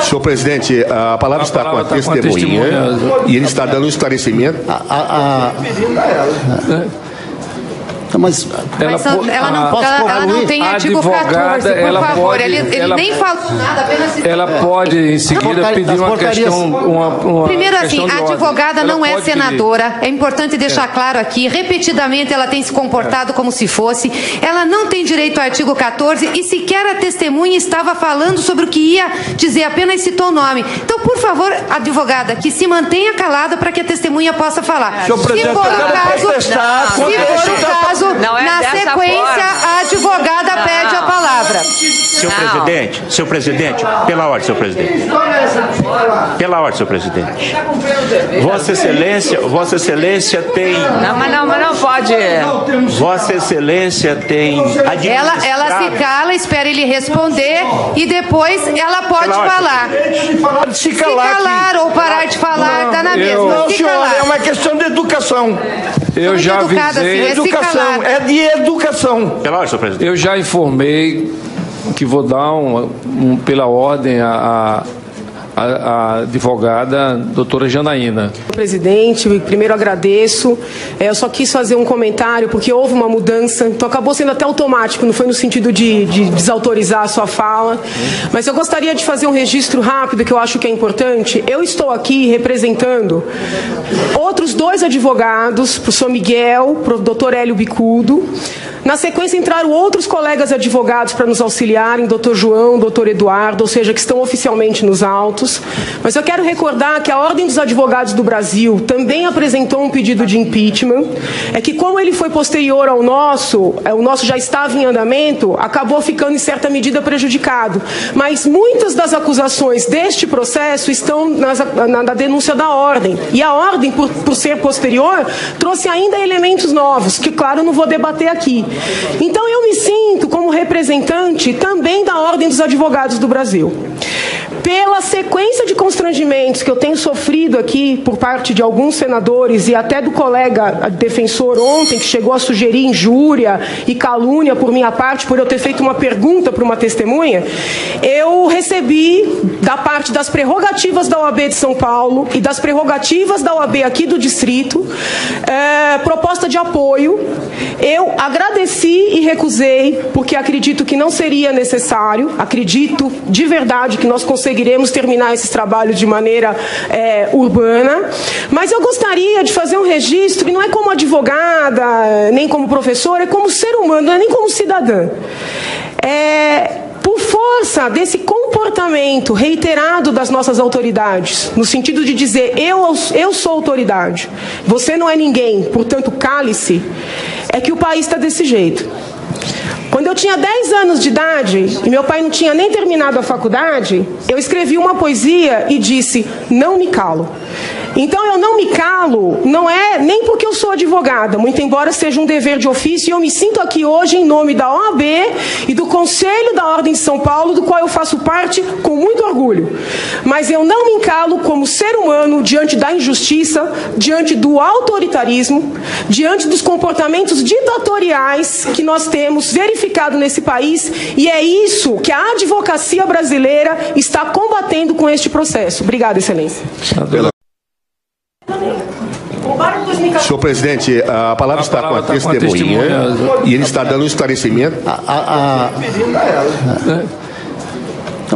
Senhor presidente, a palavra está com a testemunha e ele está dando um esclarecimento. Mas ela não tem artigo 14, por favor. Ele nem falou nada, apenas... Ela pode, em seguida, pedir uma questão... Primeiro, assim, a advogada não é senadora. É importante deixar claro aqui. Repetidamente, ela tem se comportado como se fosse. Ela não tem direito ao artigo 14 e sequer a testemunha estava falando sobre o que ia dizer, apenas citou o nome. Então, por favor, advogada, que se mantenha calada para que a testemunha possa falar. Se for o caso, na sequência, a advogada pede a palavra. Senhor presidente, pela ordem, senhor presidente. Pela ordem, senhor presidente. Vossa Excelência tem... Mas não pode. Vossa Excelência tem... Ela se cala, espera ele responder e depois ela pode falar. Se calar ou parar de falar, dá na mesma. Não, senhor, é uma questão de educação. Eu já avisei. Educação, é de educação. Pela ordem, senhor presidente. Eu já informei que vou dar pela ordem a advogada doutora Janaína. Presidente, primeiro agradeço. Eu só quis fazer um comentário porque houve uma mudança, então acabou sendo até automático, não foi no sentido de desautorizar a sua fala, mas eu gostaria de fazer um registro rápido que eu acho que é importante. Eu estou aqui representando outros dois advogados, o professor Miguel, o doutor Hélio Bicudo. Na sequência entraram outros colegas advogados para nos auxiliarem, doutor João, doutor Eduardo, ou seja, que estão oficialmente nos autos. Mas eu quero recordar que a Ordem dos Advogados do Brasil também apresentou um pedido de impeachment. É que como ele foi posterior ao nosso, o nosso já estava em andamento, acabou ficando em certa medida prejudicado. Mas muitas das acusações deste processo estão na denúncia da Ordem. E a Ordem, por ser posterior, trouxe ainda elementos novos, que claro, eu não vou debater aqui. Então eu me sinto como representante também da Ordem dos Advogados do Brasil. Pela sequência de constrangimentos que eu tenho sofrido aqui por parte de alguns senadores e até do colega defensor ontem, que chegou a sugerir injúria e calúnia por minha parte, por eu ter feito uma pergunta para uma testemunha, eu recebi, da parte das prerrogativas da OAB de São Paulo e das prerrogativas da OAB aqui do Distrito, proposta de apoio. Eu agradeci e recusei, porque acredito que não seria necessário, acredito de verdade que nós conseguiremos terminar esses trabalhos de maneira urbana, mas eu gostaria de fazer um registro, e não é como advogada, nem como professora, é como ser humano, não é nem como cidadã. Por força desse comportamento reiterado das nossas autoridades, no sentido de dizer, eu sou autoridade, você não é ninguém, portanto cale-se, é que o país está desse jeito. Quando eu tinha 10 anos de idade, e meu pai não tinha nem terminado a faculdade, eu escrevi uma poesia e disse, não me calo. Então eu não me calo, não é nem porque eu sou advogada, muito embora seja um dever de ofício, e eu me sinto aqui hoje em nome da OAB e do Conselho da Ordem de São Paulo, do qual eu faço parte com muito orgulho. Mas eu não me calo como ser humano diante da injustiça, diante do autoritarismo, diante dos comportamentos ditatoriais que nós temos verificado nesse país, e é isso que a advocacia brasileira está combatendo com este processo. Obrigada, Excelência. Senhor presidente, a palavra está com a testemunha e ele está dando um esclarecimento.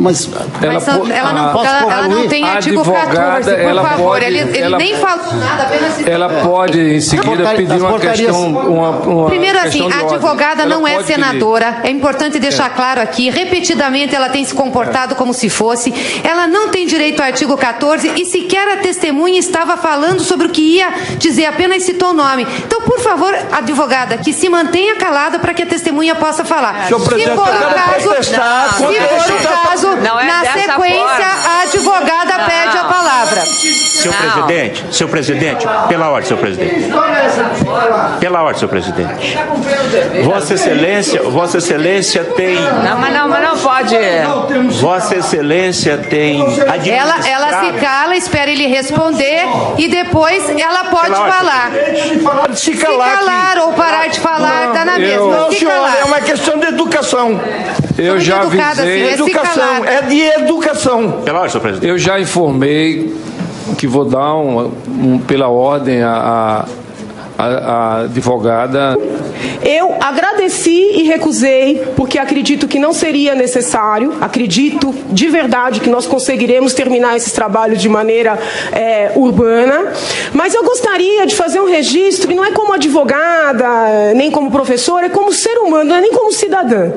Mas ela não tem artigo 14, por favor. Ele nem falou nada, apenas citou. Ela pode, em seguida, pedir uma questão... Primeiro, assim, a advogada não é senadora. É importante deixar claro aqui. Repetidamente, ela tem se comportado como se fosse. Ela não tem direito ao artigo 14 e sequer a testemunha estava falando sobre o que ia dizer, apenas citou o nome. Então, por favor, advogada, que se mantenha calada para que a testemunha possa falar. Se for o caso, na sequência, a advogada pede a palavra. Senhor presidente, pela ordem, senhor presidente. Pela ordem, senhor presidente. Vossa Excelência tem... Mas não pode. Vossa Excelência tem... Ela se cala, espera ele responder e depois ela pode falar. Se calar ou parar de falar, dá na mesma. Não, senhor, é uma questão de educação. Eu já avisei. Educação, é de educação. Pela ordem, senhor presidente. Eu já informei que vou dar pela ordem a advogada. Eu agradeci e recusei, porque acredito que não seria necessário, acredito de verdade que nós conseguiremos terminar esses trabalhos de maneira urbana, mas eu gostaria de fazer um registro, e não é como advogada, nem como professora, é como ser humano, não é nem como cidadã.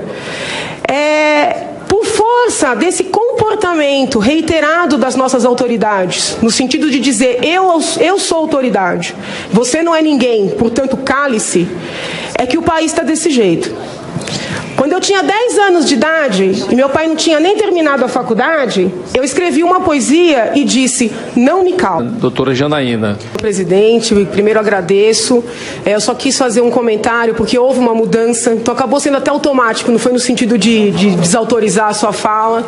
Por força desse comportamento reiterado das nossas autoridades, no sentido de dizer, eu sou autoridade, você não é ninguém, portanto cale-se, é que o país está desse jeito. Quando eu tinha 10 anos de idade, e meu pai não tinha nem terminado a faculdade, eu escrevi uma poesia e disse, não me calo. Doutora Janaína. Presidente, primeiro agradeço. Eu só quis fazer um comentário, porque houve uma mudança, então acabou sendo até automático, não foi no sentido de desautorizar a sua fala.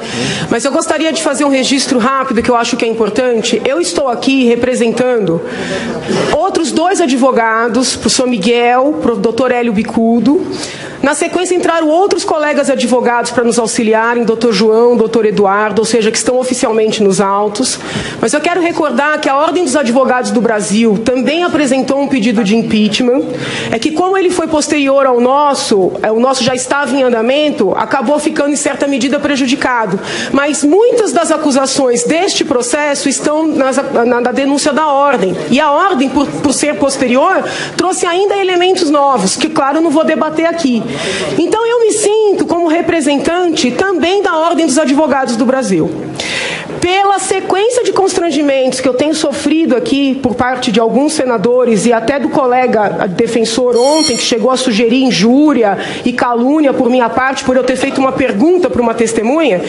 Mas eu gostaria de fazer um registro rápido, que eu acho que é importante. Eu estou aqui representando outros 2 advogados, o professor Miguel, o doutor Hélio Bicudo. Na sequência entraram outros colegas advogados para nos auxiliarem, doutor João, doutor Eduardo, ou seja, que estão oficialmente nos autos. Mas eu quero recordar que a Ordem dos Advogados do Brasil também apresentou um pedido de impeachment, que como ele foi posterior ao nosso, o nosso já estava em andamento, acabou ficando em certa medida prejudicado. Mas muitas das acusações deste processo estão na denúncia da Ordem. E a Ordem, por ser posterior, trouxe ainda elementos novos, que claro, não vou debater aqui. Então eu me sinto como representante também da Ordem dos Advogados do Brasil. Pela sequência de constrangimentos que eu tenho sofrido aqui por parte de alguns senadores e até do colega defensor ontem, que chegou a sugerir injúria e calúnia por minha parte, por eu ter feito uma pergunta para uma testemunha,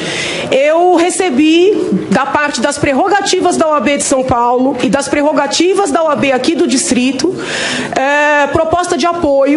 eu recebi da parte das prerrogativas da OAB de São Paulo e das prerrogativas da OAB aqui do Distrito, proposta de apoio